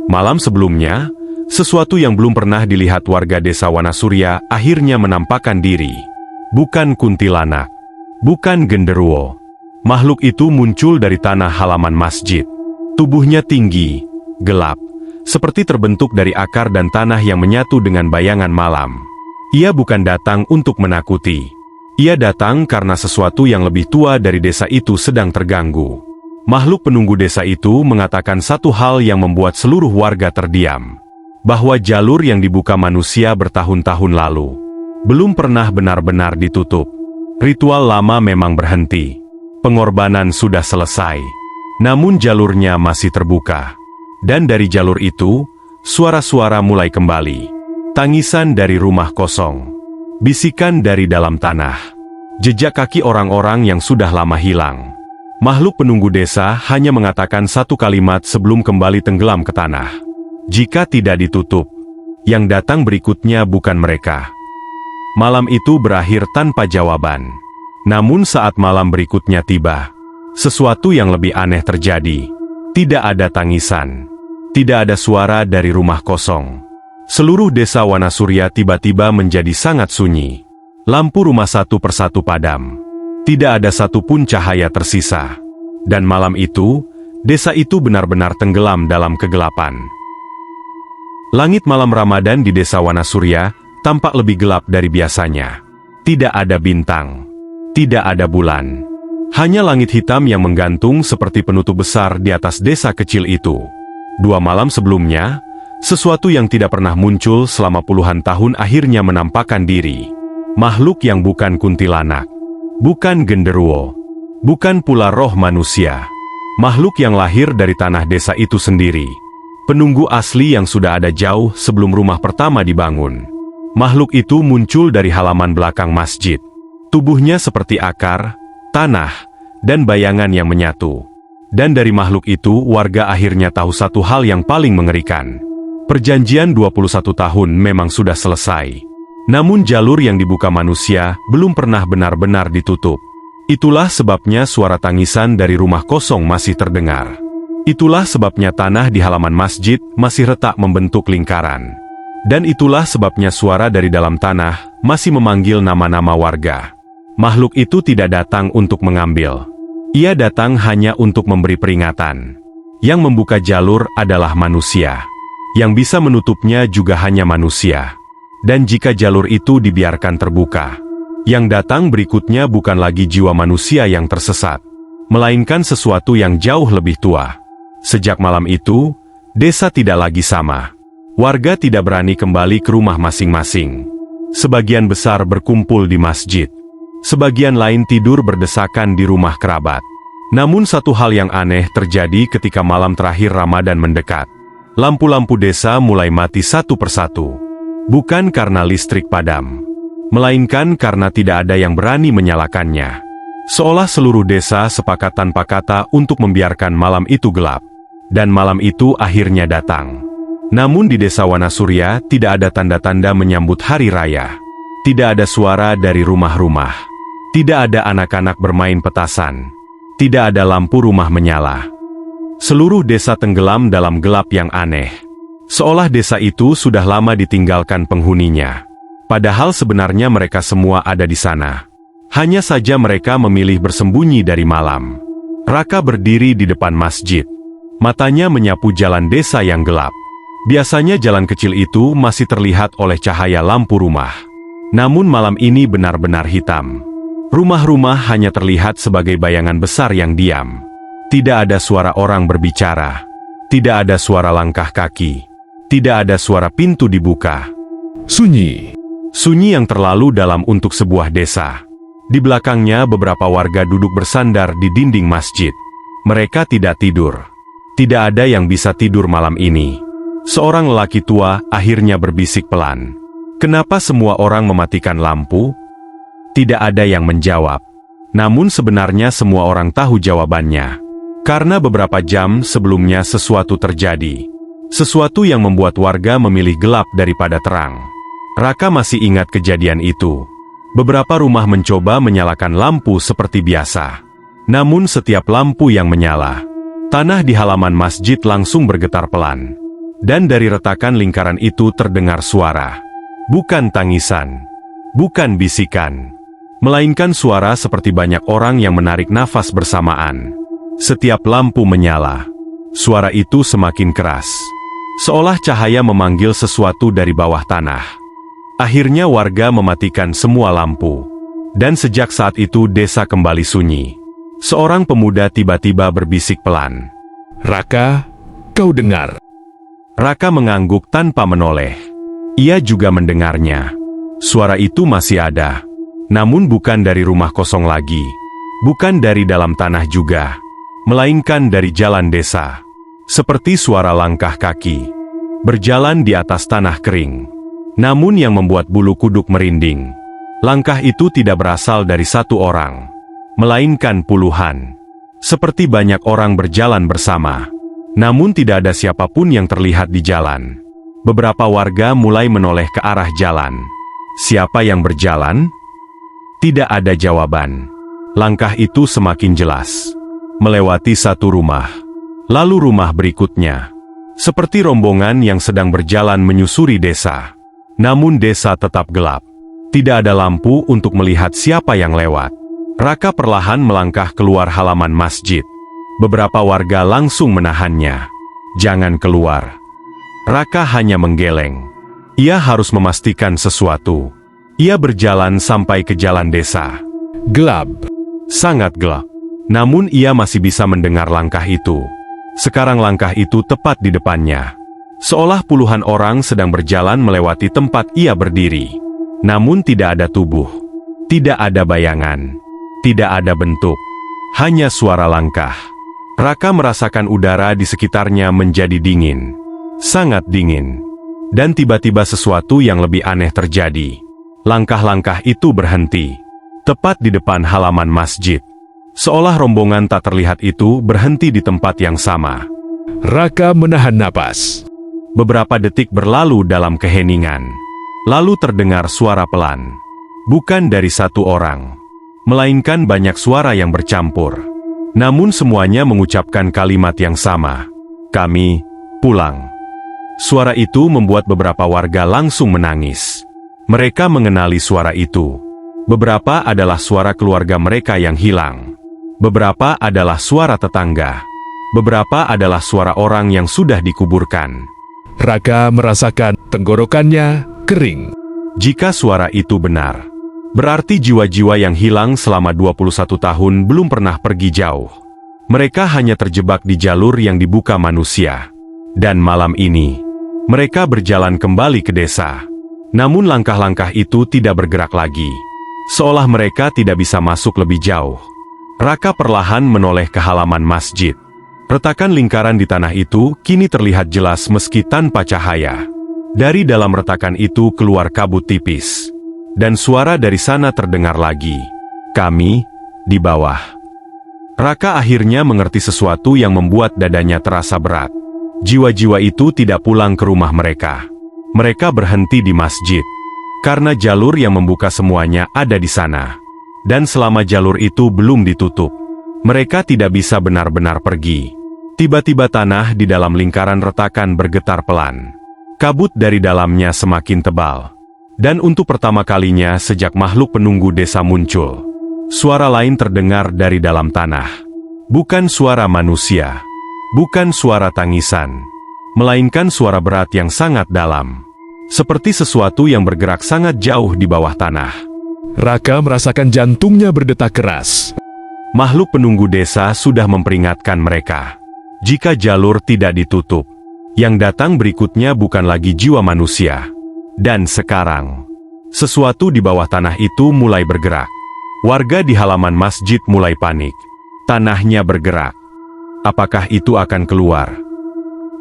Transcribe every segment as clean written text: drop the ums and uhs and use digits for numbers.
Malam sebelumnya, sesuatu yang belum pernah dilihat warga desa Wanasurya akhirnya menampakkan diri. Bukan kuntilanak, bukan genderuwo. Makhluk itu muncul dari tanah halaman masjid. Tubuhnya tinggi, gelap, seperti terbentuk dari akar dan tanah yang menyatu dengan bayangan malam. Ia bukan datang untuk menakuti. Ia datang karena sesuatu yang lebih tua dari desa itu sedang terganggu. Makhluk penunggu desa itu mengatakan satu hal yang membuat seluruh warga terdiam. Bahwa jalur yang dibuka manusia bertahun-tahun lalu belum pernah benar-benar ditutup. Ritual lama memang berhenti. Pengorbanan sudah selesai. Namun jalurnya masih terbuka. Dan dari jalur itu, suara-suara mulai kembali. Tangisan dari rumah kosong. Bisikan dari dalam tanah. Jejak kaki orang-orang yang sudah lama hilang. Makhluk penunggu desa hanya mengatakan satu kalimat sebelum kembali tenggelam ke tanah. Jika tidak ditutup, yang datang berikutnya bukan mereka. Malam itu berakhir tanpa jawaban. Namun saat malam berikutnya tiba, sesuatu yang lebih aneh terjadi. Tidak ada tangisan. Tidak ada suara dari rumah kosong. Seluruh desa Wanasurya tiba-tiba menjadi sangat sunyi. Lampu rumah satu persatu padam. Tidak ada satupun cahaya tersisa. Dan malam itu, desa itu benar-benar tenggelam dalam kegelapan. Langit malam Ramadan di desa Wanasurya tampak lebih gelap dari biasanya. Tidak ada bintang. Tidak ada bulan. Hanya langit hitam yang menggantung seperti penutup besar di atas desa kecil itu. 2 malam sebelumnya, sesuatu yang tidak pernah muncul selama puluhan tahun akhirnya menampakkan diri. Makhluk yang bukan kuntilanak. Bukan genderuwo. Bukan pula roh manusia. Makhluk yang lahir dari tanah desa itu sendiri. Penunggu asli yang sudah ada jauh sebelum rumah pertama dibangun. Makhluk itu muncul dari halaman belakang masjid. Tubuhnya seperti akar, tanah, dan bayangan yang menyatu. Dan dari makhluk itu warga akhirnya tahu satu hal yang paling mengerikan. Perjanjian 21 tahun memang sudah selesai. Namun jalur yang dibuka manusia belum pernah benar-benar ditutup. Itulah sebabnya suara tangisan dari rumah kosong masih terdengar. Itulah sebabnya tanah di halaman masjid masih retak membentuk lingkaran. Dan itulah sebabnya suara dari dalam tanah masih memanggil nama-nama warga. Makhluk itu tidak datang untuk mengambil. Ia datang hanya untuk memberi peringatan. Yang membuka jalur adalah manusia. Yang bisa menutupnya juga hanya manusia. Dan jika jalur itu dibiarkan terbuka, yang datang berikutnya bukan lagi jiwa manusia yang tersesat, melainkan sesuatu yang jauh lebih tua. Sejak malam itu, desa tidak lagi sama. Warga tidak berani kembali ke rumah masing-masing. Sebagian besar berkumpul di masjid. Sebagian lain tidur berdesakan di rumah kerabat. Namun satu hal yang aneh terjadi ketika malam terakhir Ramadan mendekat. Lampu-lampu desa mulai mati satu persatu. Bukan karena listrik padam, melainkan karena tidak ada yang berani menyalakannya. Seolah seluruh desa sepakat tanpa kata untuk membiarkan malam itu gelap. Dan malam itu akhirnya datang. Namun di desa Wanasurya tidak ada tanda-tanda menyambut hari raya. Tidak ada suara dari rumah-rumah. Tidak ada anak-anak bermain petasan. Tidak ada lampu rumah menyala. Seluruh desa tenggelam dalam gelap yang aneh. Seolah desa itu sudah lama ditinggalkan penghuninya. Padahal sebenarnya mereka semua ada di sana. Hanya saja mereka memilih bersembunyi dari malam. Raka berdiri di depan masjid. Matanya menyapu jalan desa yang gelap. Biasanya jalan kecil itu masih terlihat oleh cahaya lampu rumah. Namun malam ini benar-benar hitam. Rumah-rumah hanya terlihat sebagai bayangan besar yang diam. Tidak ada suara orang berbicara. Tidak ada suara langkah kaki. Tidak ada suara pintu dibuka. Sunyi. Sunyi yang terlalu dalam untuk sebuah desa. Di belakangnya beberapa warga duduk bersandar di dinding masjid. Mereka tidak tidur. Tidak ada yang bisa tidur malam ini. Seorang lelaki tua akhirnya berbisik pelan. Kenapa semua orang mematikan lampu? Tidak ada yang menjawab. Namun sebenarnya semua orang tahu jawabannya. Karena beberapa jam sebelumnya sesuatu terjadi. Sesuatu yang membuat warga memilih gelap daripada terang. Raka masih ingat kejadian itu. Beberapa rumah mencoba menyalakan lampu seperti biasa. Namun setiap lampu yang menyala, tanah di halaman masjid langsung bergetar pelan. Dan dari retakan lingkaran itu terdengar suara. Bukan tangisan, bukan bisikan, melainkan suara seperti banyak orang yang menarik nafas bersamaan. Setiap lampu menyala, suara itu semakin keras, seolah cahaya memanggil sesuatu dari bawah tanah. Akhirnya warga mematikan semua lampu. Dan sejak saat itu desa kembali sunyi. Seorang pemuda tiba-tiba berbisik pelan. Raka, kau dengar? Raka mengangguk tanpa menoleh. Ia juga mendengarnya. Suara itu masih ada. Namun bukan dari rumah kosong lagi. Bukan dari dalam tanah juga. Melainkan dari jalan desa. Seperti suara langkah kaki. Berjalan di atas tanah kering. Namun yang membuat bulu kuduk merinding. Langkah itu tidak berasal dari satu orang. Melainkan puluhan. Seperti banyak orang berjalan bersama. Namun tidak ada siapapun yang terlihat di jalan. Beberapa warga mulai menoleh ke arah jalan. Siapa yang berjalan? Tidak ada jawaban. Langkah itu semakin jelas. Melewati satu rumah. Lalu rumah berikutnya. Seperti rombongan yang sedang berjalan menyusuri desa. Namun desa tetap gelap. Tidak ada lampu untuk melihat siapa yang lewat. Raka perlahan melangkah keluar halaman masjid. Beberapa warga langsung menahannya. Jangan keluar. Raka hanya menggeleng. Ia harus memastikan sesuatu. Ia berjalan sampai ke jalan desa. Gelap. Sangat gelap. Namun ia masih bisa mendengar langkah itu. Sekarang langkah itu tepat di depannya. Seolah puluhan orang sedang berjalan melewati tempat ia berdiri. Namun tidak ada tubuh. Tidak ada bayangan. Tidak ada bentuk. Hanya suara langkah. Raka merasakan udara di sekitarnya menjadi dingin. Sangat dingin. Dan tiba-tiba sesuatu yang lebih aneh terjadi. Langkah-langkah itu berhenti. Tepat di depan halaman masjid. Seolah rombongan tak terlihat itu berhenti di tempat yang sama. Raka menahan napas. Beberapa detik berlalu dalam keheningan. Lalu terdengar suara pelan. Bukan dari satu orang. Melainkan banyak suara yang bercampur. Namun semuanya mengucapkan kalimat yang sama. Kami pulang. Suara itu membuat beberapa warga langsung menangis. Mereka mengenali suara itu. Beberapa adalah suara keluarga mereka yang hilang. Beberapa adalah suara tetangga. Beberapa adalah suara orang yang sudah dikuburkan. Raka merasakan tenggorokannya kering. Jika suara itu benar, berarti jiwa-jiwa yang hilang selama 21 tahun belum pernah pergi jauh. Mereka hanya terjebak di jalur yang dibuka manusia. Dan malam ini, mereka berjalan kembali ke desa. Namun langkah-langkah itu tidak bergerak lagi. Seolah mereka tidak bisa masuk lebih jauh. Raka perlahan menoleh ke halaman masjid. Retakan lingkaran di tanah itu kini terlihat jelas meski tanpa cahaya. Dari dalam retakan itu keluar kabut tipis. Dan suara dari sana terdengar lagi. Kami, di bawah. Raka akhirnya mengerti sesuatu yang membuat dadanya terasa berat. Jiwa-jiwa itu tidak pulang ke rumah mereka. Mereka berhenti di masjid. Karena jalur yang membuka semuanya ada di sana. Dan selama jalur itu belum ditutup, mereka tidak bisa benar-benar pergi. Tiba-tiba tanah di dalam lingkaran retakan bergetar pelan. Kabut dari dalamnya semakin tebal. Dan untuk pertama kalinya sejak makhluk penunggu desa muncul, suara lain terdengar dari dalam tanah. Bukan suara manusia. Bukan suara tangisan. Melainkan suara berat yang sangat dalam. Seperti sesuatu yang bergerak sangat jauh di bawah tanah. Raka merasakan jantungnya berdetak keras. Makhluk penunggu desa sudah memperingatkan mereka. Jika jalur tidak ditutup, yang datang berikutnya bukan lagi jiwa manusia. Dan sekarang, sesuatu di bawah tanah itu mulai bergerak. Warga di halaman masjid mulai panik. Tanahnya bergerak. Apakah itu akan keluar?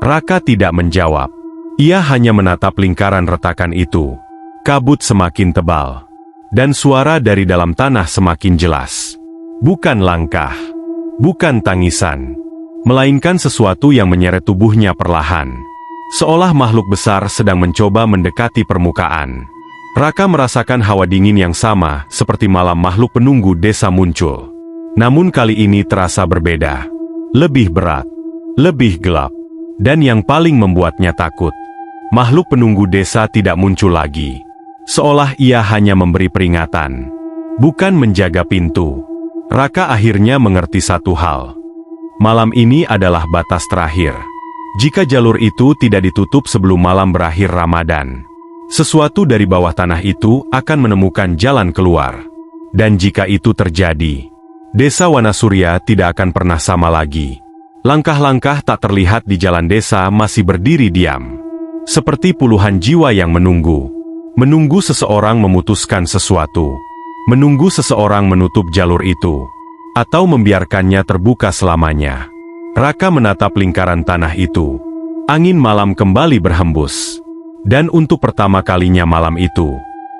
Raka tidak menjawab. Ia hanya menatap lingkaran retakan itu. Kabut semakin tebal. Dan suara dari dalam tanah semakin jelas. Bukan langkah. Bukan tangisan. Melainkan sesuatu yang menyeret tubuhnya perlahan. Seolah makhluk besar sedang mencoba mendekati permukaan. Raka merasakan hawa dingin yang sama seperti malam makhluk penunggu desa muncul. Namun kali ini terasa berbeda. Lebih berat. Lebih gelap. Dan yang paling membuatnya takut, makhluk penunggu desa tidak muncul lagi. Seolah ia hanya memberi peringatan, bukan menjaga pintu. Raka akhirnya mengerti satu hal. Malam ini adalah batas terakhir. Jika jalur itu tidak ditutup sebelum malam berakhir Ramadan, sesuatu dari bawah tanah itu akan menemukan jalan keluar. Dan jika itu terjadi, desa Wanasurya tidak akan pernah sama lagi. Langkah-langkah tak terlihat di jalan desa masih berdiri diam. Seperti puluhan jiwa yang menunggu. Menunggu seseorang memutuskan sesuatu. Menunggu seseorang menutup jalur itu. Atau membiarkannya terbuka selamanya. Raka menatap lingkaran tanah itu. Angin malam kembali berhembus. Dan untuk pertama kalinya malam itu,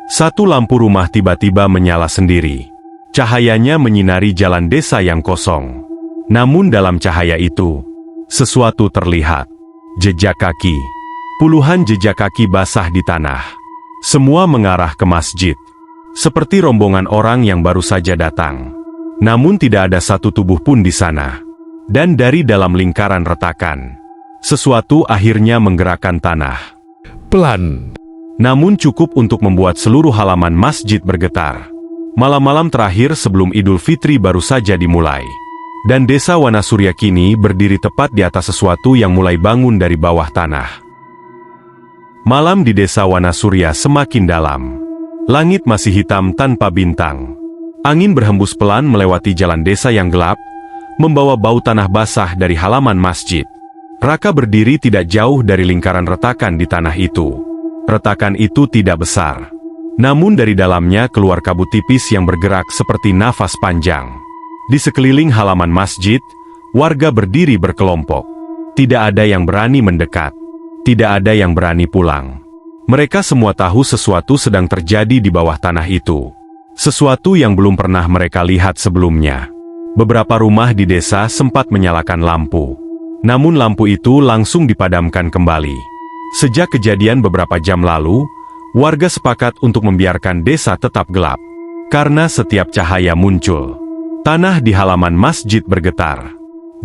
satu lampu rumah tiba-tiba menyala sendiri. Cahayanya menyinari jalan desa yang kosong. Namun dalam cahaya itu, sesuatu terlihat. Jejak kaki. Puluhan jejak kaki basah di tanah. Semua mengarah ke masjid. Seperti rombongan orang yang baru saja datang. Namun tidak ada satu tubuh pun di sana. Dan dari dalam lingkaran retakan, sesuatu akhirnya menggerakkan tanah. Pelan. Namun cukup untuk membuat seluruh halaman masjid bergetar. Malam-malam terakhir sebelum Idul Fitri baru saja dimulai. Dan desa Wanasurya kini berdiri tepat di atas sesuatu yang mulai bangun dari bawah tanah. Malam di desa Wanasurya semakin dalam. Langit masih hitam tanpa bintang. Angin berhembus pelan melewati jalan desa yang gelap, membawa bau tanah basah dari halaman masjid. Raka berdiri tidak jauh dari lingkaran retakan di tanah itu. Retakan itu tidak besar. Namun dari dalamnya keluar kabut tipis yang bergerak seperti nafas panjang. Di sekeliling halaman masjid, warga berdiri berkelompok. Tidak ada yang berani mendekat. Tidak ada yang berani pulang. Mereka semua tahu sesuatu sedang terjadi di bawah tanah itu. Sesuatu yang belum pernah mereka lihat sebelumnya. Beberapa rumah di desa sempat menyalakan lampu. Namun lampu itu langsung dipadamkan kembali. Sejak kejadian beberapa jam lalu, warga sepakat untuk membiarkan desa tetap gelap. Karena setiap cahaya muncul, tanah di halaman masjid bergetar,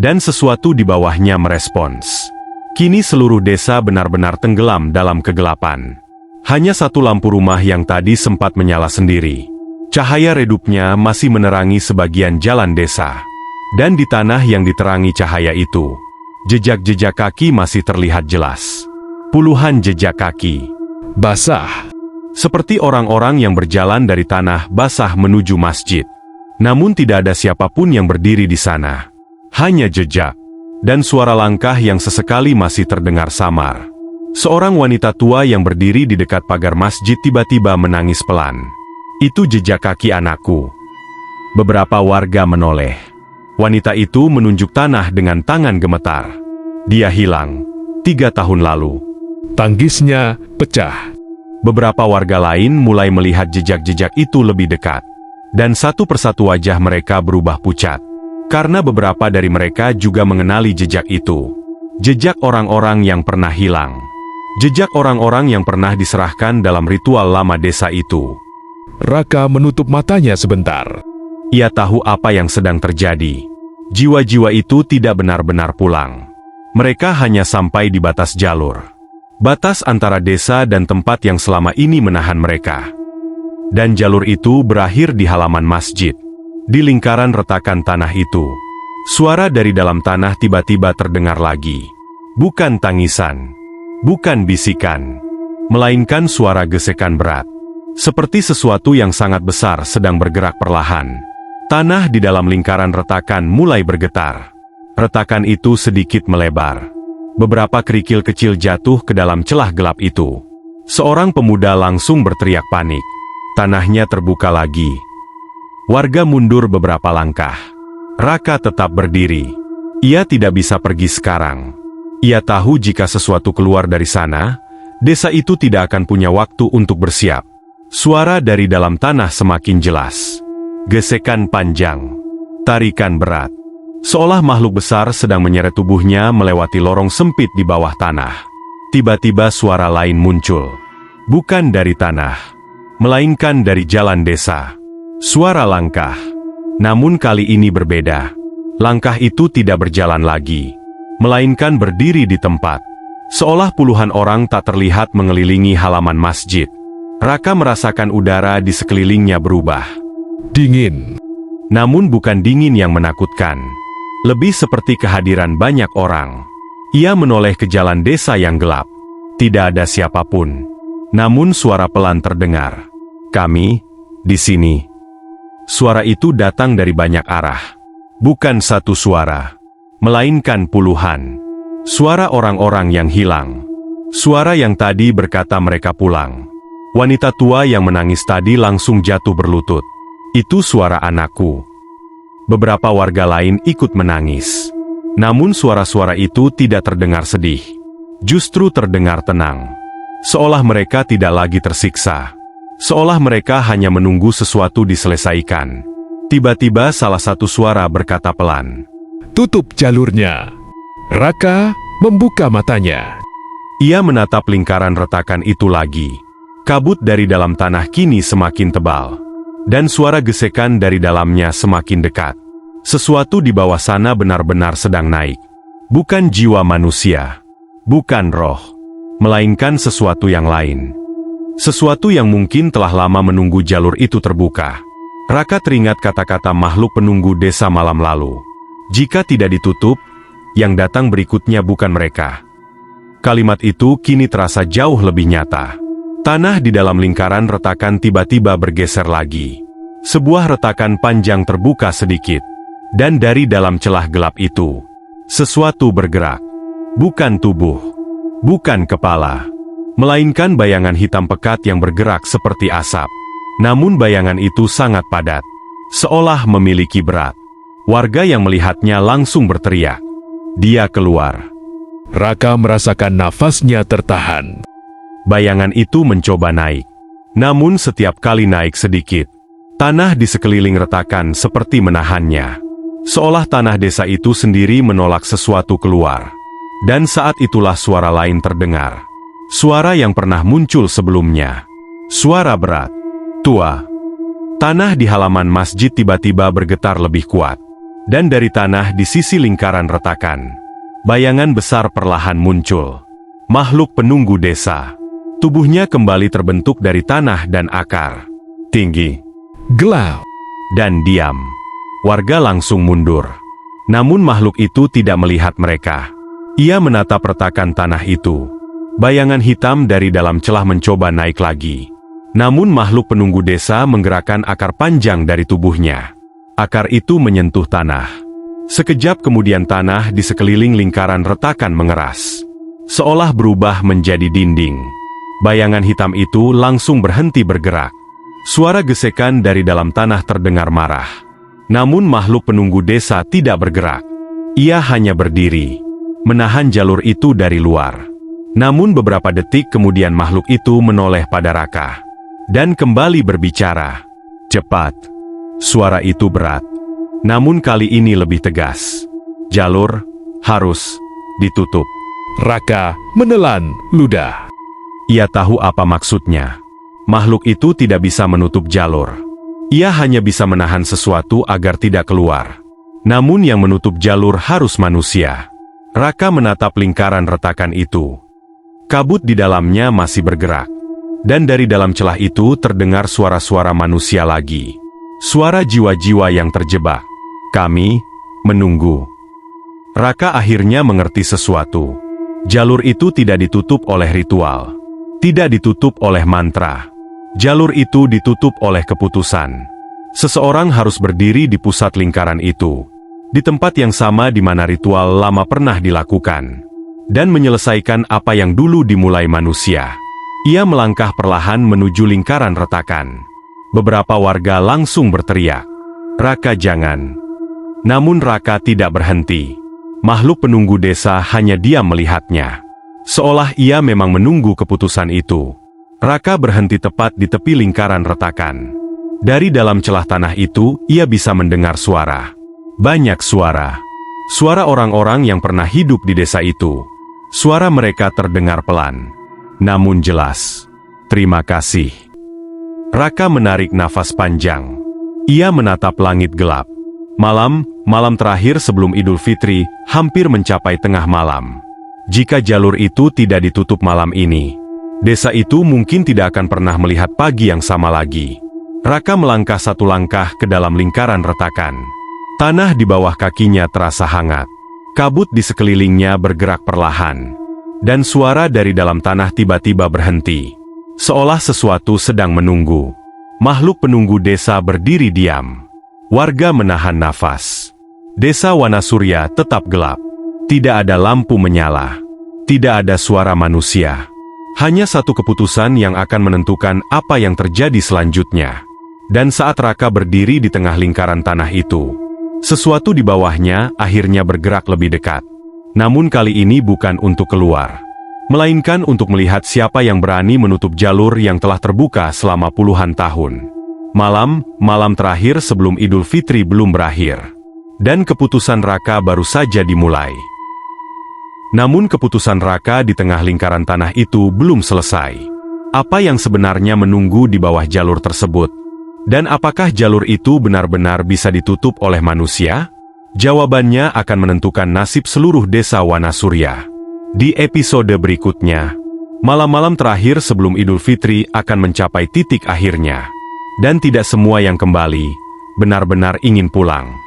dan sesuatu di bawahnya merespons. Kini seluruh desa benar-benar tenggelam dalam kegelapan. Hanya satu lampu rumah yang tadi sempat menyala sendiri. Cahaya redupnya masih menerangi sebagian jalan desa. Dan di tanah yang diterangi cahaya itu, jejak-jejak kaki masih terlihat jelas. Puluhan jejak kaki. Basah. Seperti orang-orang yang berjalan dari tanah basah menuju masjid. Namun tidak ada siapapun yang berdiri di sana. Hanya jejak. Dan suara langkah yang sesekali masih terdengar samar. Seorang wanita tua yang berdiri di dekat pagar masjid tiba-tiba menangis pelan. Itu jejak kaki anakku. Beberapa warga menoleh. Wanita itu menunjuk tanah dengan tangan gemetar. Dia hilang 3 tahun lalu. Tangisnya pecah. Beberapa warga lain mulai melihat jejak-jejak itu lebih dekat. Dan satu persatu wajah mereka berubah pucat. Karena beberapa dari mereka juga mengenali jejak itu. Jejak orang-orang yang pernah hilang. Jejak orang-orang yang pernah diserahkan dalam ritual lama desa itu. Raka menutup matanya sebentar. Ia tahu apa yang sedang terjadi. Jiwa-jiwa itu tidak benar-benar pulang. Mereka hanya sampai di batas jalur. Batas antara desa dan tempat yang selama ini menahan mereka. Dan jalur itu berakhir di halaman masjid. Di lingkaran retakan tanah itu, suara dari dalam tanah tiba-tiba terdengar lagi. Bukan tangisan, bukan bisikan, melainkan suara gesekan berat. Seperti sesuatu yang sangat besar sedang bergerak perlahan. Tanah di dalam lingkaran retakan mulai bergetar. Retakan itu sedikit melebar. Beberapa kerikil kecil jatuh ke dalam celah gelap itu. Seorang pemuda langsung berteriak panik. Tanahnya terbuka lagi. Warga mundur beberapa langkah. Raka tetap berdiri. Ia tidak bisa pergi sekarang. Ia tahu jika sesuatu keluar dari sana, desa itu tidak akan punya waktu untuk bersiap. Suara dari dalam tanah semakin jelas. Gesekan panjang. Tarikan berat. Seolah makhluk besar sedang menyeret tubuhnya melewati lorong sempit di bawah tanah. Tiba-tiba suara lain muncul. Bukan dari tanah, melainkan dari jalan desa. Suara langkah. Namun kali ini berbeda. Langkah itu tidak berjalan lagi, melainkan berdiri di tempat. Seolah puluhan orang tak terlihat mengelilingi halaman masjid. Raka merasakan udara di sekelilingnya berubah. Dingin. Namun bukan dingin yang menakutkan. Lebih seperti kehadiran banyak orang. Ia menoleh ke jalan desa yang gelap. Tidak ada siapapun. Namun suara pelan terdengar. "Kami, di sini." Suara itu datang dari banyak arah. Bukan satu suara, melainkan puluhan. Suara orang-orang yang hilang. Suara yang tadi berkata mereka pulang. Wanita tua yang menangis tadi langsung jatuh berlutut. "Itu suara anakku." Beberapa warga lain ikut menangis. Namun suara-suara itu tidak terdengar sedih. Justru terdengar tenang. Seolah mereka tidak lagi tersiksa. Seolah mereka hanya menunggu sesuatu diselesaikan. Tiba-tiba salah satu suara berkata pelan, Tutup jalurnya. Raka membuka matanya. Ia menatap lingkaran retakan itu lagi. Kabut dari dalam tanah kini semakin tebal. Dan suara gesekan dari dalamnya semakin dekat. Sesuatu di bawah sana benar-benar sedang naik. Bukan jiwa manusia. Bukan roh. Melainkan sesuatu yang lain. Sesuatu yang mungkin telah lama menunggu jalur itu terbuka. Raka teringat kata-kata makhluk penunggu desa malam lalu. Jika tidak ditutup, yang datang berikutnya bukan mereka. Kalimat itu kini terasa jauh lebih nyata. Tanah di dalam lingkaran retakan tiba-tiba bergeser lagi. Sebuah retakan panjang terbuka sedikit. Dan dari dalam celah gelap itu, sesuatu bergerak. Bukan tubuh, bukan kepala, melainkan bayangan hitam pekat yang bergerak seperti asap. Namun bayangan itu sangat padat, seolah memiliki berat. Warga yang melihatnya langsung berteriak. Dia keluar. Raka merasakan nafasnya tertahan. Bayangan itu mencoba naik. Namun setiap kali naik sedikit, tanah di sekeliling retakan seperti menahannya. Seolah tanah desa itu sendiri menolak sesuatu keluar. Dan saat itulah suara lain terdengar. Suara yang pernah muncul sebelumnya. Suara berat, tua. Tanah di halaman masjid tiba-tiba bergetar lebih kuat. Dan dari tanah di sisi lingkaran retakan, bayangan besar perlahan muncul. Makhluk penunggu desa. Tubuhnya kembali terbentuk dari tanah dan akar. Tinggi, Gelap. dan diam. Warga langsung mundur. Namun makhluk itu tidak melihat mereka. Ia menatap retakan tanah itu. Bayangan hitam dari dalam celah mencoba naik lagi. Namun makhluk penunggu desa menggerakkan akar panjang dari tubuhnya. Akar itu menyentuh tanah. Sekejap kemudian tanah di sekeliling lingkaran retakan mengeras. Seolah berubah menjadi dinding. Bayangan hitam itu langsung berhenti bergerak. Suara gesekan dari dalam tanah terdengar marah. Namun makhluk penunggu desa tidak bergerak. Ia hanya berdiri, menahan jalur itu dari luar. Namun beberapa detik kemudian makhluk itu menoleh pada Raka. Dan kembali berbicara. Cepat. Suara itu berat. Namun kali ini lebih tegas. Jalur harus ditutup. Raka menelan ludah. Ia tahu apa maksudnya. Makhluk itu tidak bisa menutup jalur. Ia hanya bisa menahan sesuatu agar tidak keluar. Namun yang menutup jalur harus manusia. Raka menatap lingkaran retakan itu. Kabut di dalamnya masih bergerak. Dan dari dalam celah itu terdengar suara-suara manusia lagi. Suara jiwa-jiwa yang terjebak. Kami menunggu. Raka akhirnya mengerti sesuatu. Jalur itu tidak ditutup oleh ritual. Tidak ditutup oleh mantra. Jalur itu ditutup oleh keputusan. Seseorang harus berdiri di pusat lingkaran itu. Di tempat yang sama di mana ritual lama pernah dilakukan. Dan menyelesaikan apa yang dulu dimulai manusia. Ia melangkah perlahan menuju lingkaran retakan. Beberapa warga langsung berteriak. Raka jangan. Namun Raka tidak berhenti. Makhluk penunggu desa hanya diam melihatnya. Seolah ia memang menunggu keputusan itu. Raka berhenti tepat di tepi lingkaran retakan. Dari dalam celah tanah itu, ia bisa mendengar suara. Banyak suara. Suara orang-orang yang pernah hidup di desa itu. Suara mereka terdengar pelan. Namun jelas. Terima kasih. Raka menarik nafas panjang. Ia menatap langit gelap. Malam Malam terakhir sebelum Idul Fitri hampir mencapai tengah malam. Jika jalur itu tidak ditutup malam ini, desa itu mungkin tidak akan pernah melihat pagi yang sama lagi. Raka melangkah satu langkah ke dalam lingkaran retakan. Tanah di bawah kakinya terasa hangat. Kabut di sekelilingnya bergerak perlahan. Dan suara dari dalam tanah tiba-tiba berhenti. Seolah sesuatu sedang menunggu. Makhluk penunggu desa berdiri diam. Warga menahan nafas. Desa Wanasurya tetap gelap. Tidak ada lampu menyala. Tidak ada suara manusia. Hanya satu keputusan yang akan menentukan apa yang terjadi selanjutnya. Dan saat Raka berdiri di tengah lingkaran tanah itu, sesuatu di bawahnya akhirnya bergerak lebih dekat. Namun kali ini bukan untuk keluar, melainkan untuk melihat siapa yang berani menutup jalur yang telah terbuka selama puluhan tahun. Malam terakhir sebelum Idul Fitri belum berakhir. Dan keputusan Raka baru saja dimulai. Namun keputusan Raka di tengah lingkaran tanah itu belum selesai. Apa yang sebenarnya menunggu di bawah jalur tersebut? Dan apakah jalur itu benar-benar bisa ditutup oleh manusia? Jawabannya akan menentukan nasib seluruh desa Wanasurya. Di episode berikutnya, malam-malam terakhir sebelum Idul Fitri akan mencapai titik akhirnya. Dan tidak semua yang kembali benar-benar ingin pulang.